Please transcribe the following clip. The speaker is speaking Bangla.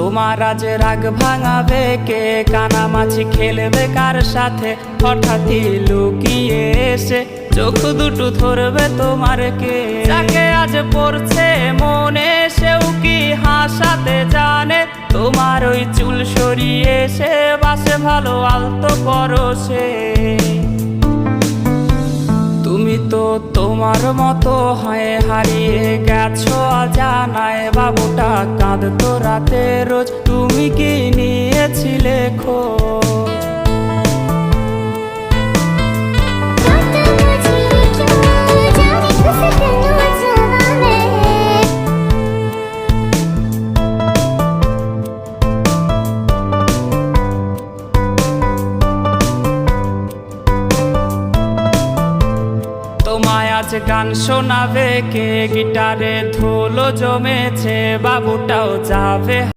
তোমার আজ রাগ ভাঙাবে কে, কানামাছি খেলবে কার সাথে, হঠাৎই লুকিয়ে এসে চোখ দুটো ধরবে তোমার কে। যাকে আজ পড়ছে মনে সেও কি হাসাতে জানে, তোমার ওই চুল সরিয়ে সে বাসে ভালো আলতো পরশে। তুমি তো তোমার মতো হয়ে হারিয়ে গেছো অজানায়, বাবুটা কাঁদতো রাতে রোজ, তুমি কি নিয়েছিলে খোঁজ? তোমায় আজ গান শোনাবে কে, গিটারে ধুলো জমেছে, বাবুটাও যাবে।